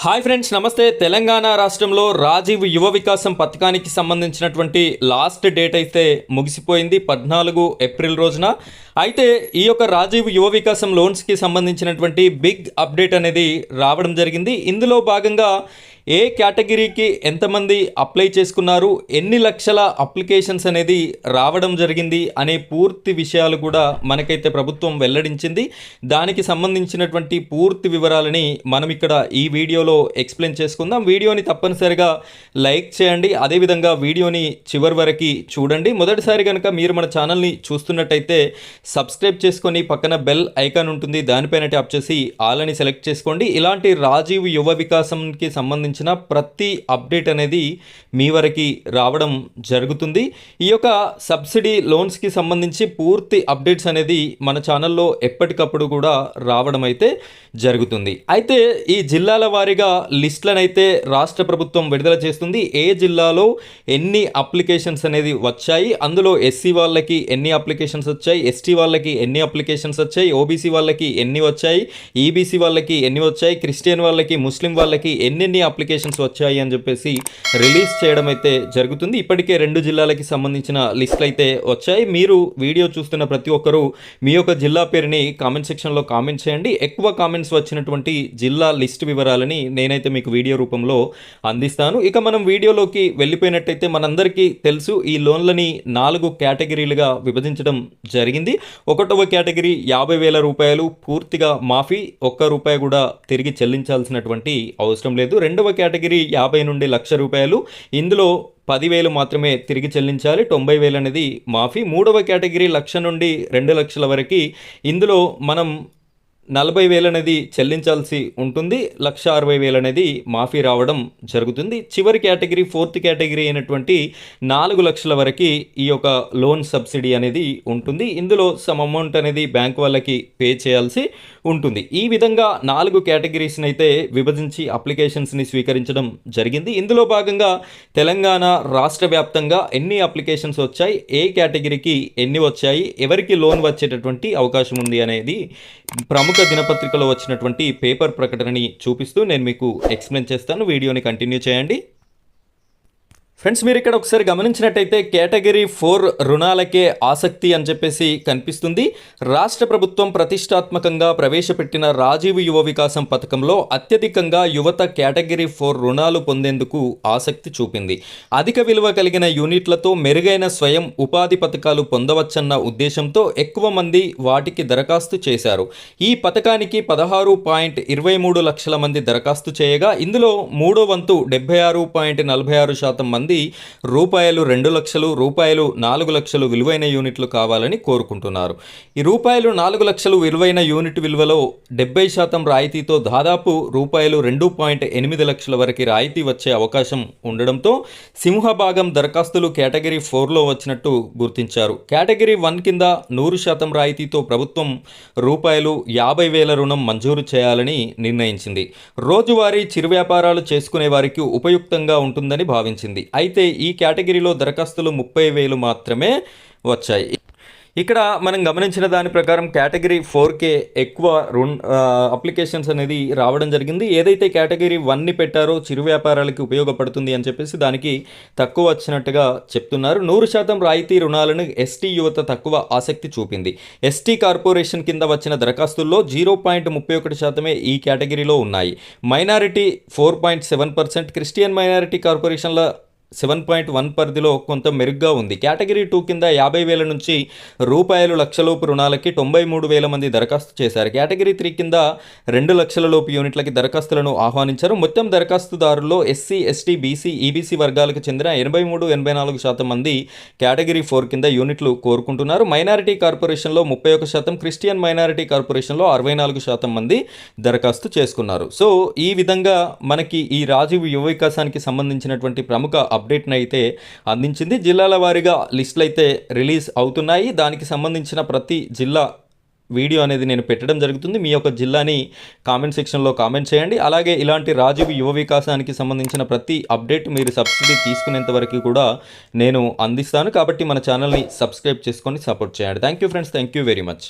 Hi friends, నమస్తే. తెలంగాణ రాష్ట్రంలో రాజీవ్ యువ వికాసం పథకానికి సంబంధించినటువంటి లాస్ట్ డేట్ అయితే ముగిసిపోయింది 14 ఏప్రిల్ రోజున. అయితే ఈ యొక్క రాజీవ్ యువ వికాసం లోన్స్కి సంబంధించినటువంటి బిగ్ అప్డేట్ అనేది రావడం జరిగింది. ఇందులో భాగంగా ఏ కేటగిరీకి ఎంతమంది అప్లై చేసుకున్నారు, ఎన్ని లక్షల అప్లికేషన్స్ అనేది రావడం జరిగింది అనే పూర్తి విషయాలు కూడా మనకైతే ప్రభుత్వం వెల్లడించింది. దానికి సంబంధించినటువంటి పూర్తి వివరాలని మనం ఇక్కడ ఈ వీడియోలో ఎక్స్ప్లెయిన్ చేసుకుందాం. వీడియోని తప్పనిసరిగా లైక్ చేయండి, అదేవిధంగా వీడియోని చివరి వరకు చూడండి. మొదటిసారి కనుక మీరు మన ఛానల్ని చూస్తున్నట్టయితే సబ్స్క్రైబ్ చేసుకొని పక్కన బెల్ ఐకాన్ ఉంటుంది, దానిపైన ట్యాప్ చేసి ఆల్ అని సెలెక్ట్ చేసుకోండి. ఇలాంటి రాజీవ్ యువ వికాసంకి సంబంధించిన ప్రతి అప్డేట్ అనేది మీ వరకు రావడం జరుగుతుంది. ఈ యొక్క సబ్సిడీ లోన్స్కి సంబంధించి పూర్తి అప్డేట్స్ అనేది మన ఛానల్లో ఎప్పటికప్పుడు కూడా రావడం అయితే జరుగుతుంది. అయితే ఈ జిల్లాల వారీగా లిస్టులను అయితే రాష్ట్ర ప్రభుత్వం విడుదల చేస్తుంది. ఏ జిల్లాలో ఎన్ని అప్లికేషన్స్ అనేది వచ్చాయి, అందులో ఎస్సీ వాళ్ళకి ఎన్ని అప్లికేషన్స్ వచ్చాయి, ఎస్టీ వాళ్ళకి ఎన్ని అప్లికేషన్స్ వచ్చాయి, ఓబీసీ వాళ్ళకి ఎన్ని వచ్చాయి, ఈబీసీ వాళ్ళకి ఎన్ని వచ్చాయి, క్రిస్టియన్ వాళ్ళకి, ముస్లిం వాళ్ళకి ఎన్నెన్ని అప్లికేషన్స్ వచ్చాయి అని చెప్పేసి రిలీజ్ చేయడం అయితే జరుగుతుంది. ఇప్పటికే 2 జిల్లాలకి సంబంధించిన లిస్టులు అయితే వచ్చాయి. మీరు వీడియో చూస్తున్న ప్రతి ఒక్కరూ మీ యొక్క జిల్లా పేరుని కామెంట్ సెక్షన్లో కామెంట్ చేయండి. ఎక్కువ కామెంట్స్ వచ్చినటువంటి జిల్లా లిస్ట్ వివరాలని నేనైతే మీకు వీడియో రూపంలో అందిస్తాను. ఇక మనం వీడియోలోకి వెళ్ళిపోయినట్టయితే మనందరికీ తెలుసు, ఈ లోన్లని 4 కేటగిరీలుగా విభజించడం జరిగింది. 1వ కేటగిరీ 50,000 రూపాయలు పూర్తిగా మాఫీ, ₹1 కూడా తిరిగి చెల్లించాల్సినటువంటి అవసరం లేదు. 2వ కేటగిరీ 50 నుండి ₹1,00,000, ఇందులో 10,000 మాత్రమే తిరిగి చెల్లించాలి, 90,000 అనేది మాఫీ. 3వ కేటగిరీ 1,00,000 నుండి 2,00,000 వరకు, ఇందులో మనం 40,000 అనేది చెల్లించాల్సి ఉంటుంది, 1,60,000 అనేది మాఫీ రావడం జరుగుతుంది. చివరి కేటగిరీ 4th కేటగిరీ అయినటువంటి 4 లక్షల వరకు ఈ యొక్క లోన్ సబ్సిడీ అనేది ఉంటుంది. ఇందులో సమ్ అమౌంట్ అనేది బ్యాంక్ వాళ్ళకి పే చేయాల్సి ఉంటుంది. ఈ విధంగా 4 కేటగిరీస్ని అయితే విభజించి అప్లికేషన్స్ని స్వీకరించడం జరిగింది. ఇందులో భాగంగా తెలంగాణ రాష్ట్ర వ్యాప్తంగా ఎన్ని అప్లికేషన్స్ వచ్చాయి, ఏ కేటగిరీకి ఎన్ని వచ్చాయి, ఎవరికి లోన్ వచ్చేటటువంటి అవకాశం ఉంది అనేది ప్రముఖ దినపత్రికలో వచ్చినటువంటి పేపర్ ప్రకటనని చూపిస్తూ నేను మీకు ఎక్స్ప్లెయిన్ చేస్తాను. వీడియోని కంటిన్యూ చేయండి. ఫ్రెండ్స్, మీరు ఇక్కడ ఒకసారి గమనించినట్టయితే కేటగిరీ 4 రుణాలకే ఆసక్తి అని చెప్పేసి కనిపిస్తుంది. రాష్ట్ర ప్రభుత్వం ప్రతిష్టాత్మకంగా ప్రవేశపెట్టిన రాజీవ్ యువ వికాసం పథకంలో అత్యధికంగా యువత కేటగిరీ 4 రుణాలు పొందేందుకు ఆసక్తి చూపింది. అధిక విలువ కలిగిన యూనిట్లతో మెరుగైన స్వయం ఉపాధి పథకాలు పొందవచ్చన్న ఉద్దేశంతో ఎక్కువ మంది వాటికి దరఖాస్తు చేశారు. ఈ పథకానికి 16.23 లక్షల మంది దరఖాస్తు చేయగా, ఇందులో మూడో వంతు 76.46% మంది రూపాయలు 2 లక్షలు, రూపాయలు 4 లక్షలు విలువైన యూనిట్లు కావాలని కోరుకుంటున్నారు. ఈ రూపాయలు 4 లక్షలు విలువైన యూనిట్ విలువలో 70% రాయితీతో దాదాపు రూపాయలు 2.8 లక్షల వరకు రాయితీ వచ్చే అవకాశం ఉండడంతో సింహభాగం దరఖాస్తులు కేటగిరీ 4లో వచ్చినట్టు గుర్తించారు. కేటగిరీ 1 కింద 100% రాయితీతో ప్రభుత్వం రూపాయలు 50,000 రుణం మంజూరు చేయాలని నిర్ణయించింది. రోజువారీ చిరు వ్యాపారాలు చేసుకునే వారికి ఉపయుక్తంగా ఉంటుందని భావించింది. అయితే ఈ కేటగిరీలో దరఖాస్తులు 30,000 మాత్రమే వచ్చాయి. ఇక్కడ మనం గమనించిన దాని ప్రకారం కేటగిరీ 4కే ఎక్కువ అప్లికేషన్స్ అనేది రావడం జరిగింది. ఏదైతే కేటగిరీ 1ని పెట్టారో చిరు వ్యాపారాలకి ఉపయోగపడుతుంది అని చెప్పేసి దానికి తక్కువ వచ్చినట్టుగా చెప్తున్నారు. 100% రాయితీ రుణాలను ఎస్టీ యువత తక్కువ ఆసక్తి చూపింది. ఎస్టీ కార్పొరేషన్ కింద వచ్చిన దరఖాస్తుల్లో 0.31% ఈ కేటగిరీలో ఉన్నాయి. మైనారిటీ 4.7%, క్రిస్టియన్ మైనారిటీ కార్పొరేషన్ల 7.1 పరిధిలో కొంత మెరుగ్గా ఉంది. కేటగిరీ 2 కింద 50,000 నుంచి రూపాయలు 1,00,000 లోపు రుణాలకి 93,000 మంది దరఖాస్తు చేశారు. కేటగిరీ 3 కింద 2 లక్షల లోపు యూనిట్లకి దరఖాస్తులను ఆహ్వానించారు. మొత్తం దరఖాస్తుదారుల్లో ఎస్సీ, ఎస్టీ, బీసీ, ఈబీసీ వర్గాలకు చెందిన 83-84% మంది కేటగిరీ 4 కింద యూనిట్లు కోరుకుంటున్నారు. మైనారిటీ కార్పొరేషన్లో 31%, క్రిస్టియన్ మైనారిటీ కార్పొరేషన్లో 64% మంది దరఖాస్తు చేసుకున్నారు. సో ఈ విధంగా మనకి ఈ రాజీవ్ యువ వికాసానికి సంబంధించినటువంటి ప్రముఖ అప్డేట్ని అయితే అందించింది. జిల్లాల వారీగా లిస్టులు అయితే రిలీజ్ అవుతున్నాయి. దానికి సంబంధించిన ప్రతి జిల్లా వీడియో అనేది నేను పెట్టడం జరుగుతుంది. మీ యొక్క జిల్లాని కామెంట్ సెక్షన్లో కామెంట్ చేయండి. అలాగే ఇలాంటి రాజీవ్ యువ వికాసానికి సంబంధించిన ప్రతి అప్డేట్ మీరు సబ్సిడీ తీసుకునేంత వరకు కూడా నేను అందిస్తాను. కాబట్టి మన ఛానల్ని సబ్స్క్రైబ్ చేసుకొని సపోర్ట్ చేయండి. Thank you friends, thank you very much.